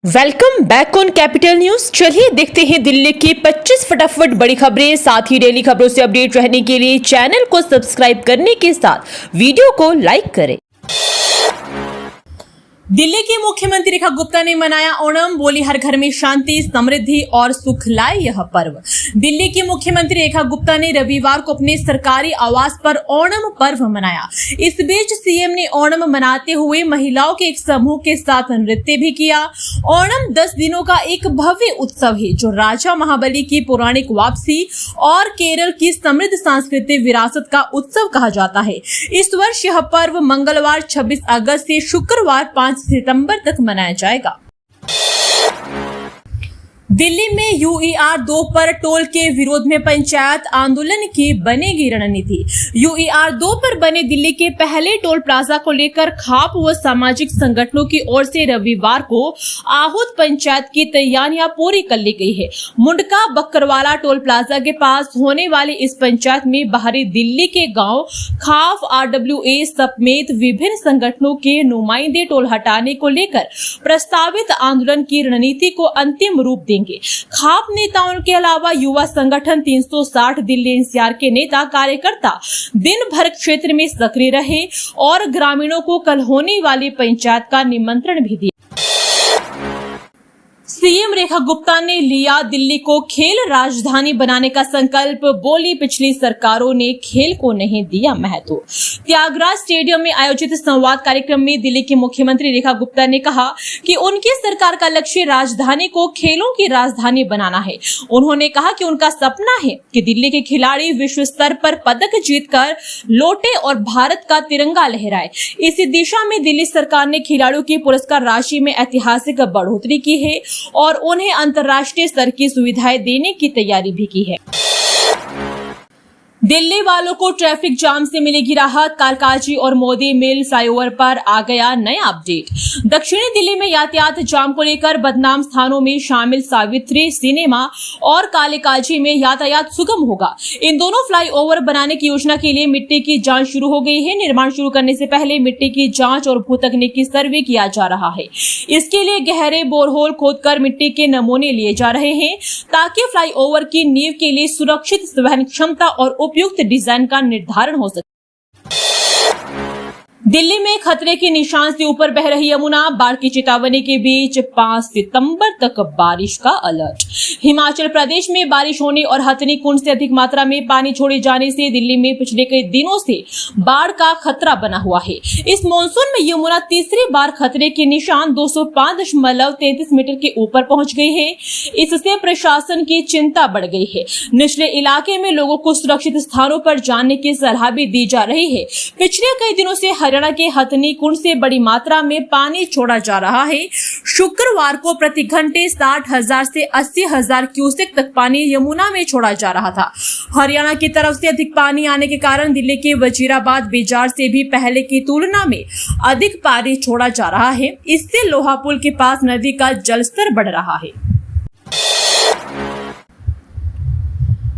Welcome back on capital news. चलिए देखते हैं दिल्ली की 25 फटाफट बड़ी खबरें। साथ ही डेली खबरों से अपडेट रहने के लिए चैनल को सब्सक्राइब करने के साथ वीडियो को लाइक करें। दिल्ली की मुख्यमंत्री रेखा गुप्ता ने मनाया ओणम, बोली हर घर में शांति, समृद्धि और सुख लाए यह पर्व। दिल्ली की मुख्यमंत्री रेखा गुप्ता ने रविवार को अपने सरकारी आवास पर ओणम पर्व मनाया। इस बीच सीएम ने ओणम मनाते हुए महिलाओं के एक समूह के साथ नृत्य भी किया। ओणम 10 दिनों का एक भव्य उत्सव है जो राजा महाबली की पौराणिक वापसी और केरल की समृद्ध सांस्कृतिक विरासत का उत्सव कहा जाता है। इस वर्ष यह पर्व मंगलवार 26 अगस्त से शुक्रवार 5 सितंबर तक मनाया जाएगा। दिल्ली में यूईआर 2 पर टोल के विरोध में पंचायत आंदोलन की बनेगी रणनीति। यूईआर 2 पर बने दिल्ली के पहले टोल प्लाजा को लेकर खाप व सामाजिक संगठनों की ओर से रविवार को आहूत पंचायत की तैयारियां पूरी कर ली गई है। मुंडका बक्करवाला टोल प्लाजा के पास होने वाली इस पंचायत में बाहरी दिल्ली के गांव खाप, RWA समेत विभिन्न संगठनों के नुमाइंदे टोल हटाने को लेकर प्रस्तावित आंदोलन की रणनीति को अंतिम रूप देंगे। खाप नेताओं के अलावा युवा संगठन 360 दिल्ली एनसीआर के नेता कार्यकर्ता दिन भर क्षेत्र में सक्रिय रहे और ग्रामीणों को कल होने वाली पंचायत का निमंत्रण भी दिया। सीएम रेखा गुप्ता ने लिया दिल्ली को खेल राजधानी बनाने का संकल्प, बोली पिछली सरकारों ने खेल को नहीं दिया महत्व। त्यागराज स्टेडियम में आयोजित संवाद कार्यक्रम में दिल्ली की मुख्यमंत्री रेखा गुप्ता ने कहा कि उनकी सरकार का लक्ष्य राजधानी को खेलों की राजधानी बनाना है। उन्होंने कहा कि उनका सपना है कि दिल्ली के खिलाड़ी विश्व स्तर पर पदक जीतकर लौटे और भारत का तिरंगा लहराए। इसी दिशा में दिल्ली सरकार ने खिलाड़ियों की पुरस्कार राशि में ऐतिहासिक बढ़ोतरी की है और उन्हें अंतर्राष्ट्रीय स्तर की सुविधाएं देने की तैयारी भी की है। दिल्ली वालों को ट्रैफिक जाम से मिलेगी राहत, कालकाजी और मोदी मिल फ्लाईओवर पर आ गया नया अपडेट। दक्षिणी दिल्ली में यातायात जाम को लेकर बदनाम स्थानों में शामिल सावित्री सिनेमा और कालकाजी में यातायात सुगम होगा। इन दोनों फ्लाईओवर बनाने की योजना के लिए मिट्टी की जांच शुरू हो गई है। निर्माण शुरू करने से पहले मिट्टी की जांच और भू तकनीकी सर्वे किया जा रहा है। इसके लिए गहरे बोरहोल खोदकर मिट्टी के नमूने लिए जा रहे हैं ताकि फ्लाईओवर की नींव के लिए सुरक्षित वहन क्षमता और उपयुक्त डिजाइन का निर्धारण हो सके। दिल्ली में खतरे के निशान से ऊपर बह रही यमुना, बाढ़ की चेतावनी के बीच 5 सितंबर तक बारिश का अलर्ट। हिमाचल प्रदेश में बारिश होने और हथनी कुंड से अधिक मात्रा में पानी छोड़े जाने से दिल्ली में पिछले कई दिनों से बाढ़ का खतरा बना हुआ है। इस मॉनसून में यमुना तीसरी बार खतरे के निशान 205.33 मीटर के ऊपर पहुंच गई है। इससे प्रशासन की चिंता बढ़ गई है। निचले इलाके में लोगों को सुरक्षित स्थानों पर जाने की सलाह भी दी जा रही है। पिछले कई दिनों से हरियाणा के हथनी कुंड से बड़ी मात्रा में पानी छोड़ा जा रहा है। शुक्रवार को प्रति घंटे 60,000 से 80,000 क्यूसेक तक पानी यमुना में छोड़ा जा रहा था। हरियाणा की तरफ से अधिक पानी आने के कारण दिल्ली के वजीराबाद बाजार से भी पहले की तुलना में अधिक पानी छोड़ा जा रहा है। इससे लोहा पुल के पास नदी का जलस्तर बढ़ रहा है।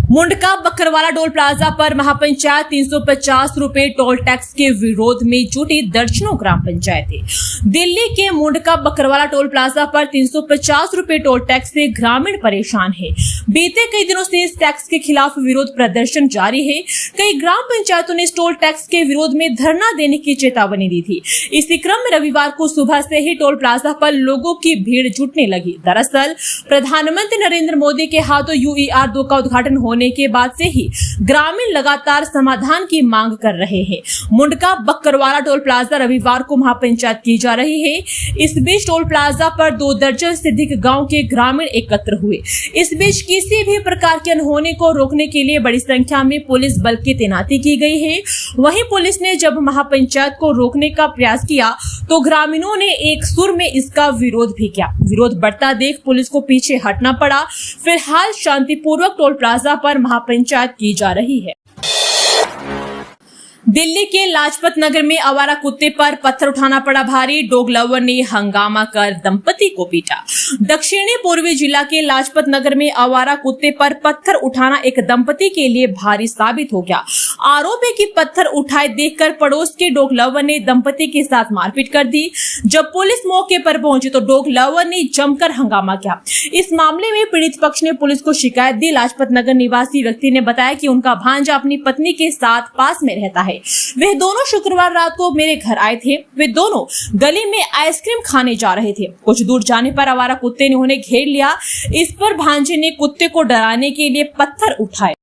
मुंडका बक्करवाला टोल प्लाजा पर महापंचायत 350 रुपए टोल टैक्स के विरोध में जुटी दर्जनों ग्राम पंचायतें। दिल्ली के मुंडका बक्करवाला टोल प्लाजा पर 350 रुपए टोल टैक्स से ग्रामीण परेशान है। बीते कई दिनों से इस टैक्स के खिलाफ विरोध प्रदर्शन जारी है। कई ग्राम पंचायतों ने इस टोल टैक्स के विरोध में धरना देने की चेतावनी दी थी। इसी क्रम में रविवार को सुबह से ही टोल प्लाजा पर लोगों की भीड़ जुटने लगी। दरअसल प्रधानमंत्री नरेंद्र मोदी के हाथों यूईआर 2 का उद्घाटन होने के बाद से ही ग्रामीण लगातार समाधान की मांग कर रहे हैं। मुंडका बक्करवाला टोल प्लाजा रविवार को महापंचायत की जा रही है। इस बीच टोल प्लाजा पर 2 दर्जन से अधिक गांव के ग्रामीण एकत्र हुए। इस बीच किसी भी प्रकार के अनहोनी को रोकने के लिए बड़ी संख्या में पुलिस बल की तैनाती की गई है। वहीं पुलिस ने जब महापंचायत को रोकने का प्रयास किया तो ग्रामीणों ने एक सुर में इसका विरोध भी किया। विरोध बढ़ता देख पुलिस को पीछे हटना पड़ा। फिलहाल शांतिपूर्वक टोल प्लाजा पर महापंचायत की जा रही है। दिल्ली के लाजपत नगर में आवारा कुत्ते पर पत्थर उठाना पड़ा भारी। डॉग लवर ने हंगामा कर दंपति को पीटा। दक्षिणी पूर्वी जिला के लाजपत नगर में आवारा कुत्ते पर पत्थर उठाना एक दंपति के लिए भारी साबित हो गया। आरोप है कि पत्थर उठाए देखकर पड़ोस के डॉग लवर ने दंपति के साथ मारपीट कर दी। जब पुलिस मौके पर पहुंची तो डॉग लवर ने जमकर हंगामा किया। इस मामले में पीड़ित पक्ष ने पुलिस को शिकायत दी। लाजपत नगर निवासी व्यक्ति ने बताया कि उनका भांजा अपनी पत्नी के साथ पास में रहता है। वे दोनों शुक्रवार रात को मेरे घर आए थे। वे दोनों गली में आइसक्रीम खाने जा रहे थे। कुछ दूर जाने पर आवारा कुत्ते ने उन्हें घेर लिया। इस पर भांजे ने कुत्ते को डराने के लिए पत्थर उठाए।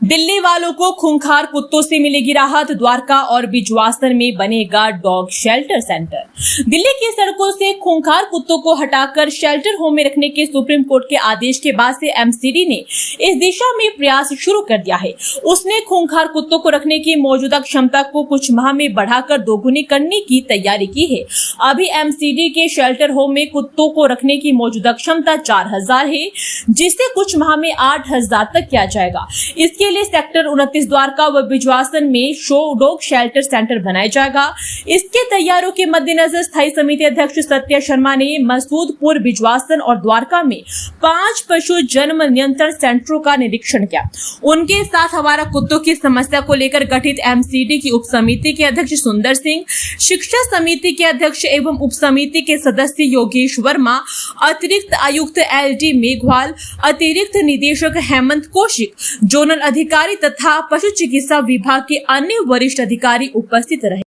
दिल्ली वालों को खूंखार कुत्तों से मिलेगी राहत। द्वारका और बिजवासन में बनेगा डॉग शेल्टर सेंटर। दिल्ली की सड़कों से खूंखार कुत्तों को हटाकर शेल्टर होम में रखने के सुप्रीम कोर्ट के आदेश के बाद से एमसीडी ने इस दिशा में प्रयास शुरू कर दिया है। उसने खूंखार कुत्तों को रखने की मौजूदा क्षमता को कुछ माह में बढ़ाकर दोगुनी करने की तैयारी की है। अभी एमसीडी के शेल्टर होम में कुत्तों को रखने की मौजूदा क्षमता 4000 है, जिसे कुछ माह में 8000 तक किया जाएगा। इसके लिए सेक्टर 29 द्वारका व बिजवासन में डॉग शेल्टर सेंटर बनाया जाएगा। इसके तैयारियों के मद्देनजर स्थायी समिति अध्यक्ष सत्या शर्मा ने मसूदपुर, बिजवासन और द्वारका में 5 पशु जन्म नियंत्रण सेंटरों का निरीक्षण किया। उनके साथ आवारा कुत्तों की समस्या को लेकर गठित एमसीडी की उप समिति के अध्यक्ष सुंदर सिंह, शिक्षा समिति के अध्यक्ष एवं उप समिति के सदस्य योगेश वर्मा, अतिरिक्त आयुक्त LD मेघवाल, अतिरिक्त निदेशक हेमंत कौशिक, जोनल अधिकारी तथा पशु चिकित्सा विभाग के अन्य वरिष्ठ अधिकारी उपस्थित रहे।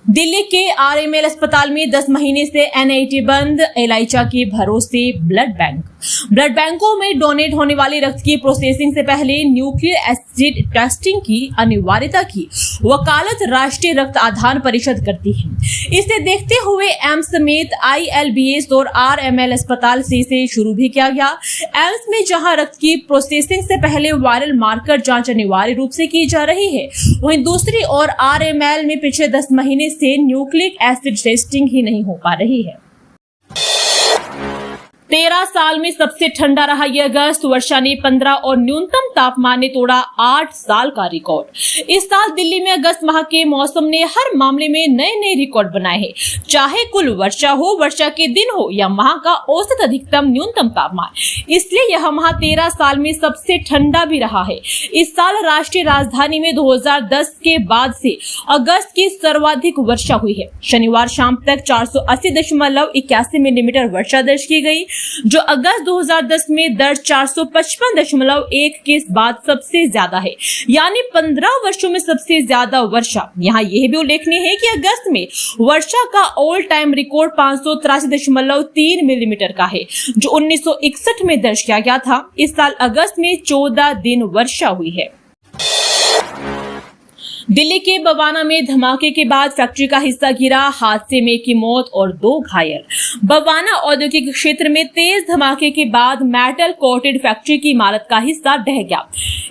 दिल्ली के RML अस्पताल में 10 महीने से NIT बंद। एलाइचा के भरोसे ब्लड बैंक। ब्लड बैंकों में डोनेट होने वाले रक्त की प्रोसेसिंग से पहले न्यूक्लियर एसिड टेस्टिंग की अनिवार्यता की वकालत राष्ट्रीय रक्त आधान परिषद करती है। इसे देखते हुए एम्स समेत ILBS और RML अस्पताल से इसे शुरू भी किया गया। एम्स में जहां रक्त की प्रोसेसिंग से पहले वायरल मार्कर जांच अनिवार्य रूप से की जा रही है, वहीं दूसरी ओर RML में पिछले 10 महीने से न्यूक्लिक एसिड टेस्टिंग ही नहीं हो पा रही है। 13 साल में सबसे ठंडा रहा यह अगस्त। वर्षा ने 15 और न्यूनतम तापमान ने तोड़ा 8 साल का रिकॉर्ड। इस साल दिल्ली में अगस्त माह के मौसम ने हर मामले में नए नए रिकॉर्ड बनाए हैं, चाहे कुल वर्षा हो, वर्षा के दिन हो या माह का औसत अधिकतम न्यूनतम तापमान। इसलिए यह माह 13 साल में सबसे ठंडा भी रहा है। इस साल राष्ट्रीय राजधानी में 2010 के बाद से अगस्त की सर्वाधिक वर्षा हुई है। शनिवार शाम तक 480.81 मिलीमीटर वर्षा दर्ज की गई, जो अगस्त 2010 में दर्ज 455.1 के बाद सबसे ज्यादा है, यानी 15 वर्षों में सबसे ज्यादा वर्षा। यहाँ यह भी उल्लेखनीय है कि अगस्त में वर्षा का ऑल टाइम रिकॉर्ड 583.3 मिलीमीटर का है, जो 1961 में दर्ज किया गया था। इस साल अगस्त में 14 दिन वर्षा हुई है। दिल्ली के बवाना में धमाके के बाद फैक्ट्री का हिस्सा गिरा, हादसे में एक की मौत और 2 घायल। बवाना औद्योगिक क्षेत्र में तेज धमाके के बाद मेटल कोटेड फैक्ट्री की इमारत का हिस्सा ढह गया।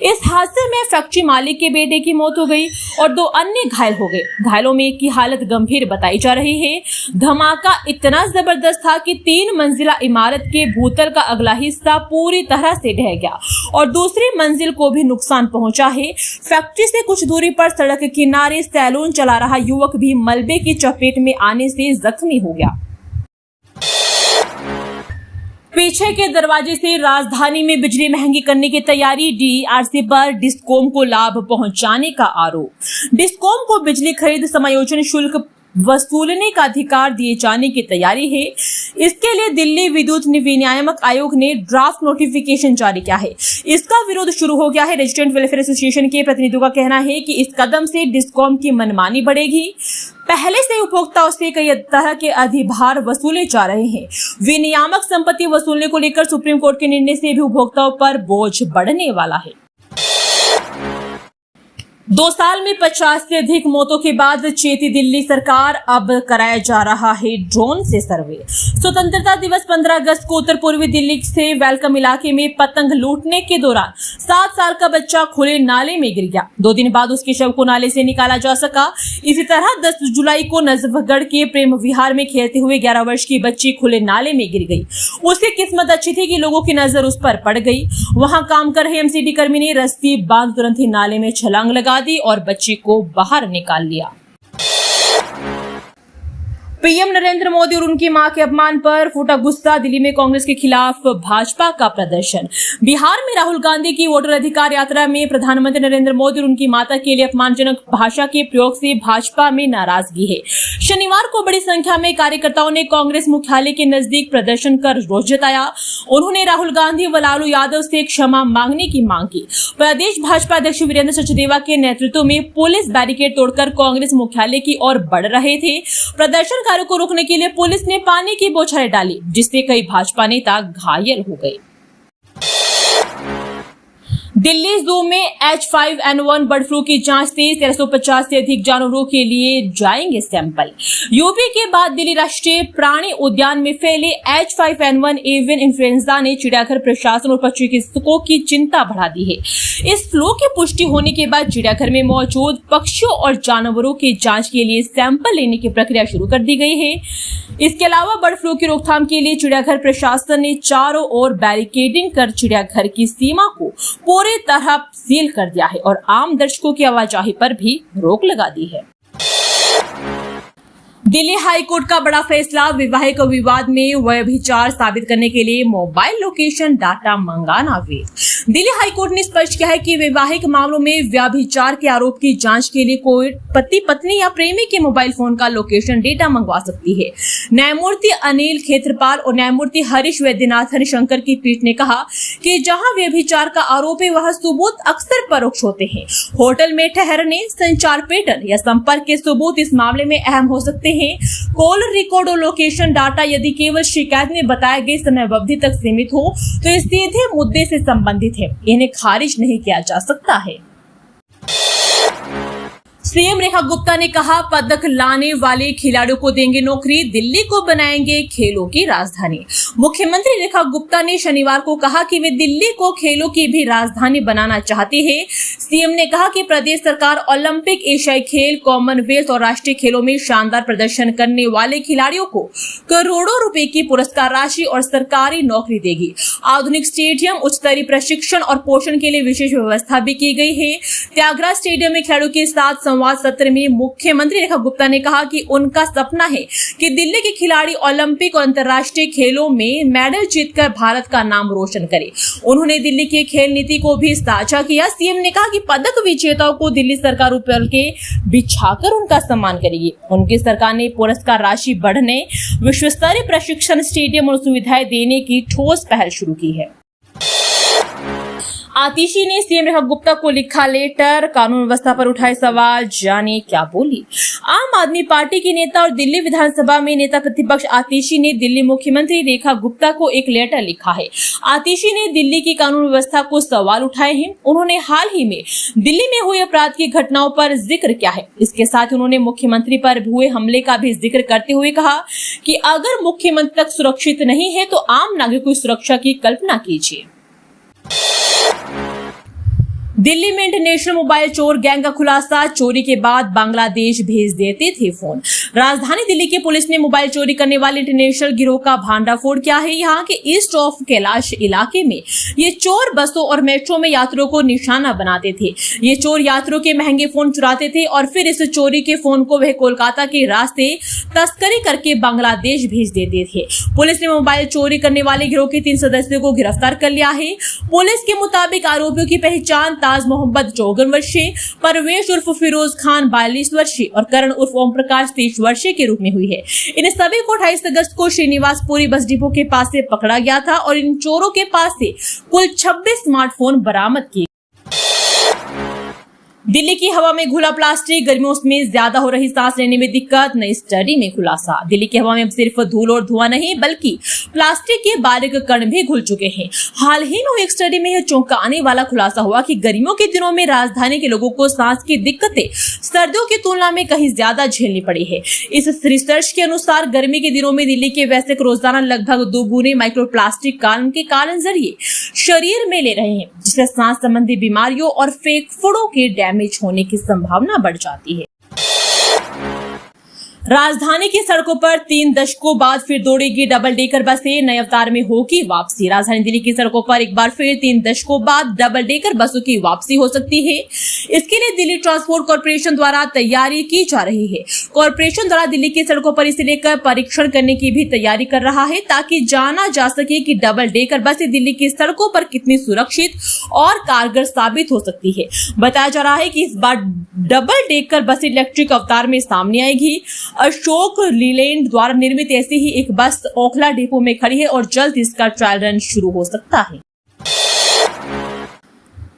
इस हादसे में फैक्ट्री मालिक के बेटे की मौत हो गई और 2 अन्य घायल हो गए। घायलों में एक की हालत गंभीर बताई जा रही है। धमाका इतना जबरदस्त था कि 3 मंजिला इमारत के भूतल का अगला हिस्सा पूरी तरह से ढह गया और दूसरी मंजिल को भी नुकसान पहुंचा है। फैक्ट्री से कुछ दूरी पर सड़क के किनारे सैलून चला रहा युवक भी मलबे की चपेट में आने से जख्मी हो गया। पीछे के दरवाजे से राजधानी में बिजली महंगी करने की तैयारी। DERC पर डिस्कॉम को लाभ पहुंचाने का आरोप। डिस्कॉम को बिजली खरीद समायोजन शुल्क वसूलने का अधिकार दिए जाने की तैयारी है। इसके लिए दिल्ली विद्युत विनियामक आयोग ने ड्राफ्ट नोटिफिकेशन जारी किया है। इसका विरोध शुरू हो गया है। रेजिडेंट वेलफेयर एसोसिएशन के प्रतिनिधियों का कहना है कि इस कदम से डिस्कॉम की मनमानी बढ़ेगी। पहले से उपभोक्ताओं से कई तरह के अधिभार वसूले जा रहे हैं। विनियामक संपत्ति वसूलने को लेकर सुप्रीम कोर्ट के निर्णय से भी उपभोक्ताओं पर बोझ बढ़ने वाला है। 2 साल में 50 से अधिक मौतों के बाद चेती दिल्ली सरकार, अब कराया जा रहा है ड्रोन से सर्वे। स्वतंत्रता दिवस 15 अगस्त को उत्तर पूर्वी दिल्ली से वेलकम इलाके में पतंग लूटने के दौरान 7 साल का बच्चा खुले नाले में गिर गया। 2 दिन बाद उसके शव को नाले से निकाला जा सका। इसी तरह 10 जुलाई को नजफगढ़ के प्रेम विहार में खेलते हुए 11 वर्ष की बच्ची खुले नाले में गिर गई। उसकी किस्मत अच्छी थी कि लोगों की नजर उस पर पड़ गई। वहां काम कर रहे एमसीडी कर्मी ने रस्सी बांध तुरंत ही नाले में छलांग लगा दी और बच्ची को बाहर निकाल लिया। पीएम नरेंद्र मोदी और उनकी मां के अपमान पर फूटा गुस्सा, दिल्ली में कांग्रेस के खिलाफ भाजपा का प्रदर्शन। बिहार में राहुल गांधी की वोटर अधिकार यात्रा में प्रधानमंत्री नरेंद्र मोदी और उनकी माता के लिए अपमानजनक भाषा के प्रयोग से भाजपा में नाराजगी है। शनिवार को बड़ी संख्या में कार्यकर्ताओं ने कांग्रेस मुख्यालय के नजदीक प्रदर्शन कर रोष जताया। उन्होंने राहुल गांधी व लालू यादव से क्षमा मांगने की मांग की। प्रदेश भाजपा अध्यक्ष वीरेंद्र सचदेवा के नेतृत्व में पुलिस बैरिकेड तोड़कर कांग्रेस मुख्यालय की ओर बढ़ रहे थे। प्रदर्शन को रोकने के लिए पुलिस ने पानी की बौछारें डाली, जिससे कई भाजपा नेता घायल हो गए। दिल्ली जू में H5N1 बर्ड फ्लू की जांच तेज, 1350 से अधिक जानवरों के लिए जाएंगे सैंपल। यूपी के बाद दिल्ली राष्ट्रीय प्राणी उद्यान में फैले H5N1 एवियन इन्फ्लुएंजा ने चिड़ियाघर प्रशासन और पशु चिकित्सकों की चिंता बढ़ा दी है। इस फ्लू की पुष्टि होने के बाद चिड़ियाघर में मौजूद पक्षियों और जानवरों की जांच के लिए सैंपल लेने की प्रक्रिया शुरू कर दी गई है। इसके अलावा बर्ड फ्लू की रोकथाम के लिए चिड़ियाघर प्रशासन ने चारों ओर बैरिकेडिंग कर चिड़ियाघर की सीमा को पूरी तरह सील कर दिया है और आम दर्शकों की आवाजाही पर भी रोक लगा दी है। दिल्ली हाई कोर्ट का बड़ा फैसला, वैवाहिक विवाद में व्यभिचार साबित करने के लिए मोबाइल लोकेशन डाटा मंगाना वैध। दिल्ली हाई कोर्ट ने स्पष्ट किया है कि वैवाहिक मामलों में व्यभिचार के आरोप की जांच के लिए कोई पति पत्नी या प्रेमी के मोबाइल फोन का लोकेशन डेटा मंगवा सकती है। न्यायमूर्ति अनिल खेत्रपाल और न्यायमूर्ति हरीश वैद्यनाथन शंकर की पीठ ने कहा कि जहां व्यभिचार का आरोप है वह सबूत अक्सर परोक्ष होते हैं। होटल में ठहरने, संचार पैटर्न या संपर्क के सबूत इस मामले में अहम हो सकते हैं। कॉल रिकॉर्ड और लोकेशन डाटा यदि केवल शिकायत में बताए गए समय अवधि तक सीमित हो तो ये सीधे मुद्दे से संबंधित है, इन्हें खारिज नहीं किया जा सकता है। सीएम रेखा गुप्ता ने कहा, पदक लाने वाले खिलाड़ियों को देंगे नौकरी, दिल्ली को बनाएंगे खेलों की राजधानी। मुख्यमंत्री रेखा गुप्ता ने शनिवार को कहा कि वे दिल्ली को खेलों की भी राजधानी बनाना चाहती है। सीएम ने कहा कि प्रदेश सरकार ओलंपिक, एशियाई खेल, कॉमनवेल्थ और राष्ट्रीय खेलों में शानदार प्रदर्शन करने वाले खिलाड़ियों को करोड़ों रुपए की पुरस्कार राशि और सरकारी नौकरी देगी। आधुनिक स्टेडियम, उच्च स्तरीय प्रशिक्षण और पोषण के लिए विशेष व्यवस्था भी की गई है। त्यागराज स्टेडियम में खिलाड़ियों के साथ संवाद सत्र में मुख्यमंत्री रेखा गुप्ता ने कहा कि उनका सपना है कि दिल्ली के खिलाड़ी ओलंपिक और अंतर्राष्ट्रीय खेलों में मेडल जीतकर भारत का नाम रोशन करें। उन्होंने दिल्ली की खेल नीति को भी साझा किया। सीएम ने कहा कि पदक विजेताओं को दिल्ली सरकार रुपये के बिछाकर उनका सम्मान करेगी। उनकी सरकार ने पुरस्कार राशि बढ़ने, विश्व स्तरीय प्रशिक्षण स्टेडियम और सुविधाएं देने की ठोस पहल शुरू की है। आतिशी ने सीएम रेखा गुप्ता को लिखा लेटर, कानून व्यवस्था पर उठाए सवाल, जाने क्या बोली। आम आदमी पार्टी की नेता और दिल्ली विधानसभा में नेता प्रतिपक्ष आतिशी ने दिल्ली मुख्यमंत्री रेखा गुप्ता को एक लेटर लिखा है। आतिशी ने दिल्ली की कानून व्यवस्था को सवाल उठाए हैं। उन्होंने हाल ही में दिल्ली में हुए अपराध की घटनाओं पर जिक्र किया है। इसके साथ उन्होंने मुख्यमंत्री पर हुए हमले का भी जिक्र करते हुए कहा कि अगर मुख्यमंत्री तक सुरक्षित नहीं है तो आम नागरिकों की सुरक्षा की कल्पना कीजिए। दिल्ली में इंटरनेशनल मोबाइल चोर गैंग का खुलासा, चोरी के बाद बांग्लादेश भेज देते थे फोन। राजधानी दिल्ली की पुलिस ने मोबाइल चोरी करने वाले इंटरनेशनल गिरोह का भांडाफोड़ किया है। यहाँ के ईस्ट ऑफ कैलाश इलाके में ये चोर बसों और मेट्रो में यात्रियों को निशाना बनाते थे। ये चोर यात्रियों के महंगे फोन चुराते थे और फिर इस चोरी के फोन को वह कोलकाता के रास्ते तस्करी करके बांग्लादेश भेज देते थे। पुलिस ने मोबाइल चोरी करने वाले गिरोह के 3 सदस्यों को गिरफ्तार कर लिया है। पुलिस के मुताबिक आरोपियों की पहचान ताज मोहम्मद 54 वर्षीय, परवेश उर्फ फिरोज खान 42 वर्षीय और करण उर्फ ओम प्रकाश 23 वर्षीय के रूप में हुई है। इन सभी को 28 अगस्त को श्रीनिवासपुरी बस डिपो के पास से पकड़ा गया था और इन चोरों के पास से कुल 26 स्मार्टफोन बरामद किए। दिल्ली की हवा में घुला प्लास्टिक, गर्मियों में ज्यादा हो रही सांस लेने में दिक्कत, नई स्टडी में खुलासा। दिल्ली की हवा में अब सिर्फ धूल और धुआं नहीं बल्कि प्लास्टिक के बारीक कण भी घुल चुके हैं। हाल ही में एक स्टडी में यह चौंकाने वाला खुलासा हुआ कि गर्मियों के दिनों में राजधानी के लोगों को सांस की दिक्कतें सर्दियों की तुलना में कहीं ज्यादा झेलनी पड़ी है। इस रिसर्च के अनुसार गर्मी के दिनों में दिल्ली के वैसे रोजाना लगभग 2 गुने माइक्रोप्लास्टिक के कारण जरिए शरीर में ले रहे हैं, जिससे सांस संबंधी बीमारियों और फेफड़ों के डैमेज होने की संभावना बढ़ जाती है। राजधानी की सड़कों पर 3 दशकों बाद फिर दौड़ेगी डबल डेकर बसें, नए अवतार में होगी वापसी। राजधानी दिल्ली की सड़कों पर एक बार फिर 3 दशकों बाद डबल डेकर बसों की वापसी हो सकती है। इसके लिए दिल्ली ट्रांसपोर्ट कॉर्पोरेशन द्वारा तैयारी की जा रही है। कॉर्पोरेशन द्वारा दिल्ली की सड़कों पर इसे लेकर परीक्षण करने की भी तैयारी कर रहा है, ताकि जाना जा सके कि डबल डेकर बसें दिल्ली की सड़कों पर कितनी सुरक्षित और कारगर साबित हो सकती है। बताया जा रहा है कि इस बार डबल डेकर बस इलेक्ट्रिक अवतार में सामने आएगी। अशोक लीलैंड द्वारा निर्मित ऐसी ही एक बस ओखला डिपो में खड़ी है और जल्द इसका ट्रायल रन शुरू हो सकता है।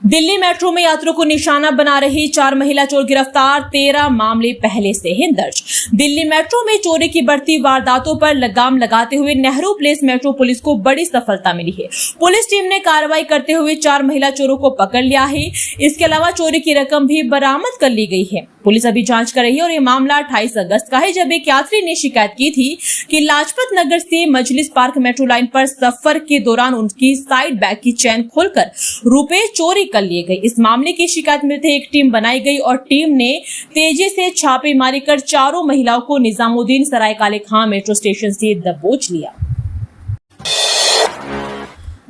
दिल्ली मेट्रो में यात्रियों को निशाना बना रही 4 महिला चोर गिरफ्तार, 13 मामले पहले से हैं दर्ज। दिल्ली मेट्रो में चोरी की बढ़ती वारदातों पर लगाम लगाते हुए नेहरू प्लेस मेट्रो पुलिस को बड़ी सफलता मिली है। पुलिस टीम ने कार्रवाई करते हुए 4 महिला चोरों को पकड़ लिया है। इसके अलावा चोरी की रकम भी बरामद कर ली गई है। पुलिस अभी जांच कर रही है और ये मामला 28 अगस्त का है, जब एक यात्री ने शिकायत की थी कि लाजपत नगर से मजलिस पार्क मेट्रो लाइन पर सफर के दौरान उनकी साइड बैग की चेन खोलकर रुपए चोरी कर लिए गए। इस मामले की शिकायत मिलते एक टीम बनाई गई और टीम ने तेजी से छापेमारी कर चारों महिलाओं को निजामुद्दीन सराय काले खां मेट्रो स्टेशन से दबोच लिया।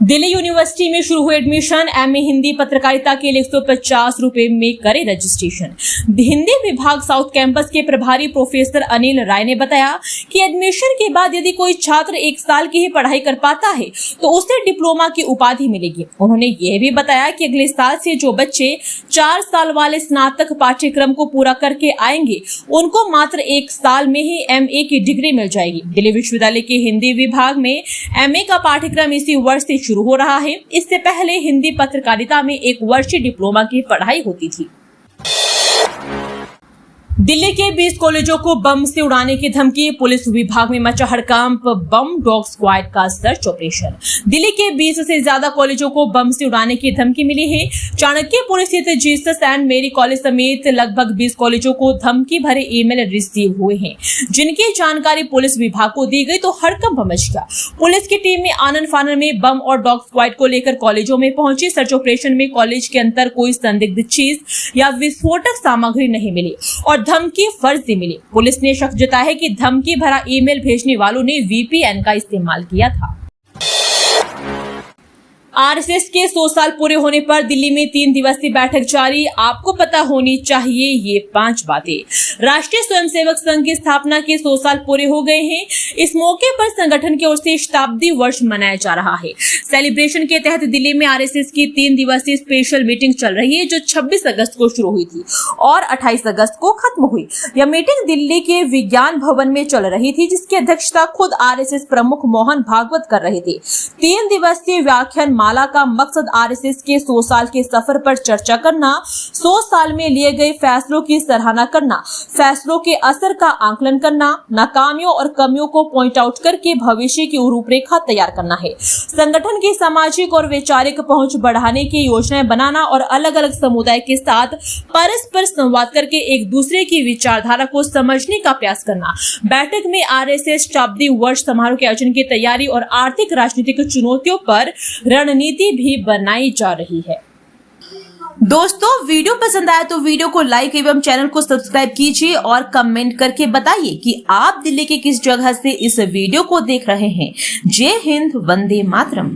दिल्ली यूनिवर्सिटी में शुरू हुए एडमिशन, एमए हिंदी पत्रकारिता के लिए 150 रुपए में करें रजिस्ट्रेशन। हिंदी विभाग साउथ कैंपस के प्रभारी प्रोफेसर अनिल राय ने बताया कि एडमिशन के बाद यदि कोई छात्र 1 साल की ही पढ़ाई कर पाता है तो उसे डिप्लोमा की उपाधि मिलेगी। उन्होंने यह भी बताया कि अगले साल से जो बच्चे 4 साल वाले स्नातक पाठ्यक्रम को पूरा करके आएंगे उनको मात्र 1 साल में ही एमए की डिग्री मिल जाएगी। दिल्ली विश्वविद्यालय के हिंदी विभाग में एमए का पाठ्यक्रम इसी वर्ष से शुरू हो रहा है। इससे पहले हिंदी पत्रकारिता में 1 वर्षीय डिप्लोमा की पढ़ाई होती थी। दिल्ली के 20 कॉलेजों को बम से उड़ाने की धमकी, पुलिस विभाग में मचा हड़कंप, बम डॉग स्क्वाड का सर्च ऑपरेशन। दिल्ली के 20 से ज्यादा कॉलेजों को बम से उड़ाने की धमकी मिली है। चाणक्यपुर स्थित जीसस एंड मेरी कॉलेज समेत लगभग 20 कॉलेजों को धमकी भरे ईमेल रिसीव हुए हैं, जिनकी जानकारी पुलिस विभाग को दी गई तो हड़कंप मच गया। पुलिस की टीम में आनन फानन में बम और डॉग स्क्वाड को लेकर कॉलेजों में पहुंची। सर्च ऑपरेशन में कॉलेज के अंदर कोई संदिग्ध चीज या विस्फोटक सामग्री नहीं मिली और धमकी फर्जी मिली। पुलिस ने शक जताया है कि धमकी भरा ईमेल भेजने वालों ने VPN का इस्तेमाल किया था। आरएसएस के 100 साल पूरे होने पर दिल्ली में 3 दिवसीय बैठक जारी। आपको पता होनी चाहिए ये 5 बातें। राष्ट्रीय स्वयंसेवक संघ की स्थापना के 100 साल पूरे हो गए हैं। इस मौके पर संगठन की ओर से शताब्दी वर्ष मनाया जा रहा है। सेलिब्रेशन के तहत दिल्ली में आरएसएस की 3 दिवसीय स्पेशल मीटिंग चल रही है, जो 26 अगस्त को शुरू हुई थी और 28 अगस्त को खत्म हुई। यह मीटिंग दिल्ली के विज्ञान भवन में चल रही थी, जिसकी अध्यक्षता खुद आरएसएस प्रमुख मोहन भागवत कर रहे थे। 3 दिवसीय व्याख्यान माला का मकसद आरएसएस के 100 साल के सफर पर चर्चा करना, 100 साल में लिए गए फैसलों की सराहना करना, फैसलों के असर का आकलन करना, नाकामियों और कमियों को पॉइंट आउट करके भविष्य की रूपरेखा तैयार करना है। संगठन की सामाजिक और वैचारिक पहुंच बढ़ाने की योजनाएं बनाना और अलग अलग समुदाय के साथ परस्पर संवाद करके एक दूसरे की विचारधारा को समझने का प्रयास करना। बैठक में आरएसएस शताब्दी वर्ष समारोह के आयोजन की तैयारी और आर्थिक राजनीतिक चुनौतियों पर रणनीति भी बनाई जा रही है। दोस्तों, वीडियो पसंद आया तो वीडियो को लाइक एवं चैनल को सब्सक्राइब कीजिए और कमेंट करके बताइए कि आप दिल्ली के किस जगह से इस वीडियो को देख रहे हैं। जय हिंद, वंदे मातरम।